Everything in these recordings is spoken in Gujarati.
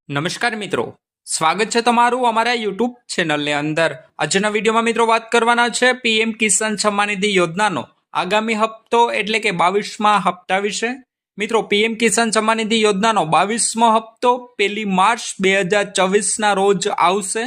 નમસ્કાર મિત્રો, સ્વાગત છે તમારું અમારા યુટ્યુબ ચેનલની અંદર। આજના વિડીયોમાં મિત્રો વાત કરવાના છે પીએમ કિસાન સન્માન નિધિ યોજનાનો આગામી હપ્તો એટલે કે 22મા હપ્તા વિશે। મિત્રો, પીએમ કિસાન સન્માન નિધિ યોજનાનો 22મો હપ્તો 1 માર્ચ 2024ના રોજ આવશે।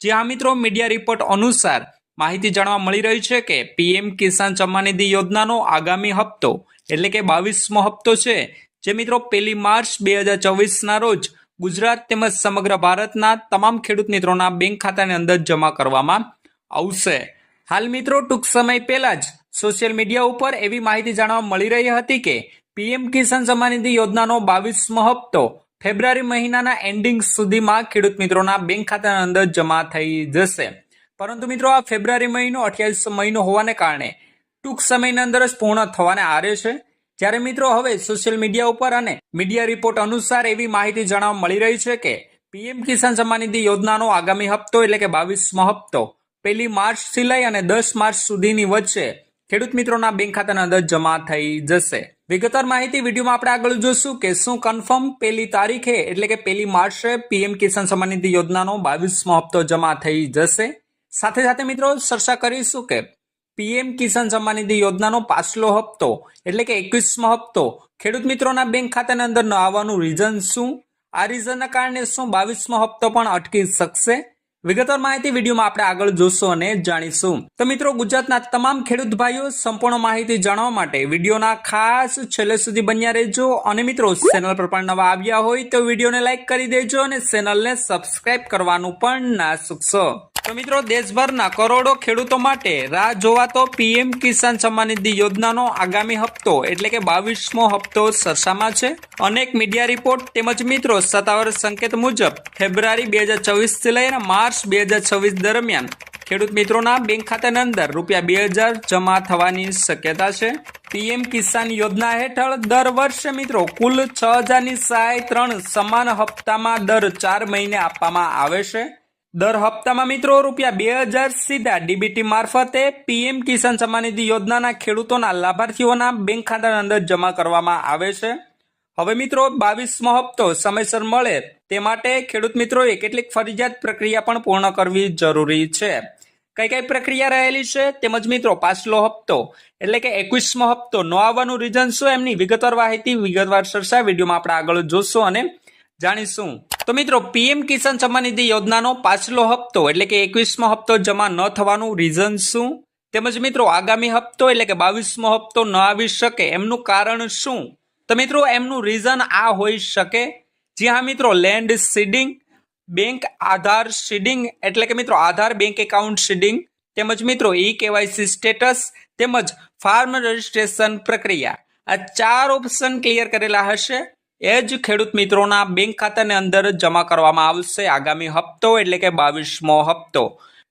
જ્યાં મિત્રો મીડિયા રિપોર્ટ અનુસાર માહિતી જાણવા મળી રહી છે કે પીએમ કિસાન સન્માન નિધિ યોજનાનો આગામી હપ્તો એટલે કે 22મો હપ્તો છે, જે મિત્રો 1 માર્ચ 2024ના રોજ ગુજરાત તેમજ સમગ્ર ભારતના તમામ ખેડૂત મિત્રોના બેંક ખાતાની અંદર જમા કરવામાં આવશે। હાલ મિત્રો ટૂંક સમય પહેલા જ સોશિયલ મીડિયા ઉપર એવી માહિતી જાણવા મળી રહી હતી કે પીએમ કિસાન સન્માન નિધિ યોજનાનો 22મો હપ્તો ફેબ્રુઆરી મહિનાના એન્ડિંગ સુધીમાં ખેડૂત મિત્રોના બેંક ખાતાની અંદર જમા થઈ જશે। પરંતુ મિત્રો આ ફેબ્રુઆરી મહિનો 28 મહિનો હોવાને કારણે ટૂંક સમયની અંદર જ પૂર્ણ થવાને આરે છે। જ્યારે મિત્રો હવે સોશિયલ મીડિયા ઉપર અને મીડિયા રિપોર્ટ અનુસાર એવી માહિતી જાણવા મળી રહી છે કે પીએમ કિસાન સન્માન નિધિ યોજનાનો આગામી હપ્તો એટલે કે 22મો હપ્તો 1 માર્ચથી લઈ અને 10 માર્ચ સુધીની વચ્ચે ખેડૂત મિત્રોના બેંક ખાતાની અંદર જમા થઈ જશે। વિગતવાર માહિતી વિડીયોમાં આપણે આગળ જોશું કે શું કન્ફર્મ 1 તારીખે એટલે કે 1 માર્ચે પીએમ કિસાન સન્માન નિધિ યોજનાનો 22મો હપ્તો જમા થઈ જશે। સાથે સાથે મિત્રો ચર્ચા કરીશું કે પીએમ કિસાન સન્માન નિધિ યોજનાનો પાછલો હપ્તો એટલે કે 21મો હપ્તો ખેડૂત મિત્રોના બેંક ખાતાની અંદર ન આવવાનું રીઝન શું, આ રીઝનના કારણે શું 22મો હપ્તો પણ અટકી શકશે? વિગતવાર માહિતી વિડીયોમાં આપણે આગળ જોશું અને જાણીશું। તો મિત્રો, ગુજરાતના તમામ ખેડૂત ભાઈઓ સંપૂર્ણ માહિતી જાણવા માટે વિડીયોના ખાસ છેલ્લે સુધી બન્યા રહેજો। અને મિત્રો, ચેનલ પર પણ નવા આવ્યા હોય તો વિડીયોને લાઈક કરી દેજો અને ચેનલને સબસ્ક્રાઇબ કરવાનું પણ ના ચૂકશો। તો મિત્રો, દેશભરના કરોડો ખેડૂતો માટે રાહ જોવાતો પીએમ કિસાન સન્માન નિધિ યોજનાનો આગામી હપ્તો એટલે કે 22મો હપ્તો ચર્ચામાં છે। અનેક મીડિયા રિપોર્ટ તેમજ મિત્રો સત્તાવાર સંકેત મુજબ ફેબ્રુઆરી 2024થી લઈને માર્ચ 2026 દરમિયાન ખેડૂત મિત્રોના બેંક ખાતાની અંદર ₹2000 જમા થવાની શક્યતા છે। પીએમ કિસાન યોજના હેઠળ દર વર્ષે મિત્રો કુલ 6000ની સહાય 3 સમાન હપ્તામાં દર 4 મહિને આપવામાં આવે છે। દર હપ્તામાં મિત્રો ₹2000 સીધા ડીબીટી મારફતે પીએમ કિસાન સન્માન નિધિ યોજનાના ખેડૂતોના લાભાર્થીઓના બેંક ખાતાની અંદર જમા કરવામાં આવે છે। હવે મિત્રો 22મો હપ્તો સમયસર મળે તે માટે ખેડૂત મિત્રોએ કેટલીક ફરજિયાત પ્રક્રિયા પણ પૂર્ણ કરવી જરૂરી છે। કઈ પ્રક્રિયા રહેલી છે તેમજ મિત્રો પાછલો હપ્તો એટલે કે 21મો હપ્તો ન આવવાનું રીઝન શું, એમની વિગતવાર માહિતી વિગતવાર ચર્ચા વિડીયોમાં આપણે આગળ જોશું અને જાણીશું। તો મિત્રો, પીએમ કિસાન સન્માન નિધિ યોજનાનો પાછલો હપ્તો એટલે કે 21મો હપ્તો જમા ન થવાનું રીઝન શું, તેમજ મિત્રો આગામી હપ્તો એટલે કે 22મો હપ્તો ન આવી શકે એમનું કારણ શું? તો મિત્રો એમનું રીઝન આ હોઈ શકે, જ્યાં મિત્રો લેન્ડ સીડિંગ, બેંક આધાર સીડિંગ એટલે કે મિત્રો આધાર બેંક એકાઉન્ટ સીડિંગ, તેમજ મિત્રો ઈ કેવાયસી સ્ટેટસ તેમજ ફાર્મ રજિસ્ટ્રેશન પ્રક્રિયા, આ 4 ઓપ્શન ક્લિયર કરેલા હશે એ જ ખેડૂત મિત્રોના બેંક ખાતાની અંદર જમા કરવામાં આવશે આગામી હપ્તો એટલે કે 22મો હપ્તો।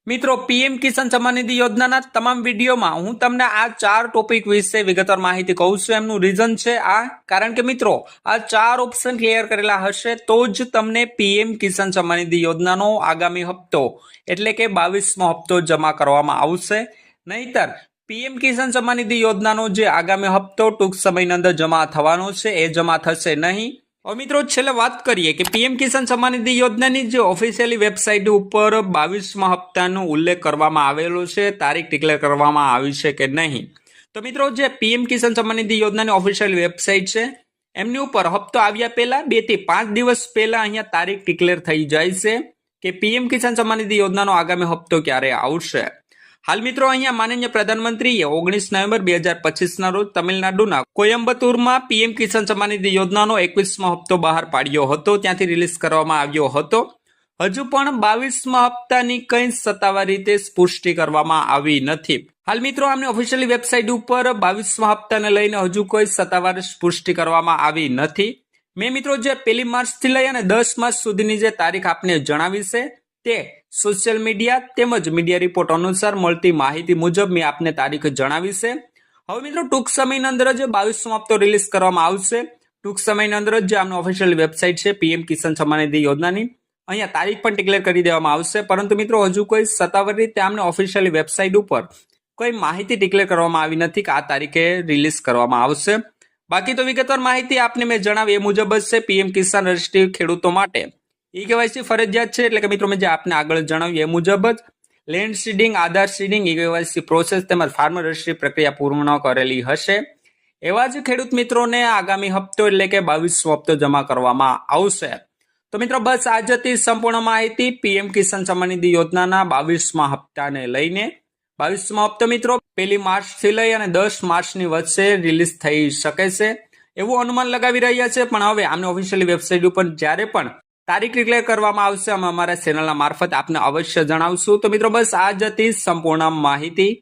મિત્રો, પીએમ કિસાન સન્માન નિધિ યોજનાના તમામ વિડીયોમાં હું તમને આ 4 ટોપિક વિશે વિગતવાર માહિતી કહું છું। એમનું રીઝન છે આ, કારણ કે મિત્રો આ 4 ઓપ્શન ક્લિયર કરેલા હશે તો જ તમને પીએમ કિસાન સન્માન નિધિ યોજનાનો આગામી હપ્તો એટલે કે 22મો હપ્તો જમા કરવામાં આવશે। નહીતર પીએમ કિસાન સન્માન નિધિ યોજનાનો જે આગામી હપ્તો ટૂંક સમયની અંદર જમા થવાનો છે એ જમા થશે નહીં। હવે મિત્રો છેલ્લે વાત કરીએ કે પીએમ કિસાન સન્માન નિધિ યોજનાની જે ઓફિશિયલી વેબસાઇટ ઉપર 22મા હપ્તાનો ઉલ્લેખ કરવામાં આવેલો છે, તારીખ ડિક્લેર કરવામાં આવી છે કે નહીં? તો મિત્રો જે પીએમ કિસાન સન્માન નિધિ યોજનાની ઓફિશિયલ વેબસાઇટ છે એમની ઉપર હપ્તો આવ્યા પહેલા 2 થી 5 દિવસ પહેલા અહીંયા તારીખ ડિક્લેર થઈ જાય છે કે પીએમ કિસાન સન્માન નિધિ યોજનાનો આગામી હપ્તો ક્યારે આવશે। હાલ મિત્રો અહીંયા માનનીય પ્રધાનમંત્રીએ 19 નવેમ્બર 2025ના રોજ તમિલનાડુના કોયમ્બતુરમાં પીએમ કિસાન સન્માન નિધિ યોજનાનો 21મો હપ્તો બહાર પાડ્યો હતો, ત્યાંથી રિલીઝ કરવામાં આવ્યો હતો। હજુ પણ 22મા હપ્તાની કંઈ સત્તાવાર રીતે પુષ્ટિ કરવામાં આવી નથી। હાલ મિત્રો આમની ઓફિશિયલી વેબસાઇટ ઉપર 22મા હપ્તાને લઈને હજુ કોઈ સત્તાવાર પુષ્ટિ કરવામાં આવી નથી। મેં મિત્રો જે 1 માર્ચથી લઈ અને 10 માર્ચ સુધીની જે તારીખ આપને જણાવી છે તે સોશિયલ મીડિયા તેમજ મીડિયા રિપોર્ટ અનુસાર મળતી માહિતી મુજબ મેં આપને તારીખ જણાવી છે। હવે મિત્રો ટૂંક સમયની અંદર જ 22મો હપ્તો રિલીઝ કરવામાં આવશે। ટૂંક સમયની અંદર જ જે આમની ઓફિશિયલ વેબસાઇટ છે પીએમ કિસાન સન્માન નિધિ યોજનાની, અહીંયા તારીખ પણ ડિક્લેર કરી દેવામાં આવશે। પરંતુ મિત્રો હજુ કોઈ સત્તાવાર રીતે આમને ઓફિશિયલ વેબસાઇટ ઉપર કોઈ માહિતી ડિક્લેર કરવામાં આવી નથી કે આ તારીખે રિલીઝ કરવામાં આવશે। બાકી તો વિગતવાર માહિતી આપને મેં જણાવી એ મુજબ જ છે। પીએમ કિસાન રજિસ્ટ્રી ખેડૂતો માટે ઈ કેવાયસી ફરજિયાત છે, એટલે કે મિત્રો મેં જે આપને આગળ જણાવ્યું એ મુજબ જ લેન્ડ સીડિંગ, આધાર સીડિંગ, ઈ કેવાયસી પ્રોસેસ તેમજ ફાર્મર રજિસ્ટ્રી પ્રક્રિયા પૂર્ણ કરેલી હશે. એવા જ ખેડૂત મિત્રોને આગામી હપ્તો એટલે કે 22મો હપ્તો જમા કરવામાં આવશે. તો મિત્રો બસ આ જ હતી સંપૂર્ણ માહિતી પીએમ કિસાન સન્માન નિધિ યોજનાના 22મા હપ્તાને લઈને. 22મો હપ્તો મિત્રો 1 માર્ચથી લઈ અને 10 માર્ચની વચ્ચે રિલીઝ થઈ શકે છે એવું અનુમાન લગાવી રહ્યા છે. પણ હવે આમને ઓફિશિયલી વેબસાઇટ ઉપર જ્યારે પણ તારીખ ડિક્લેર કરવામાં આવશે અમે અમારા ચેનલના મારફત આપને અવશ્ય જણાવશું. તો મિત્રો બસ આ જ હતી સંપૂર્ણ માહિતી.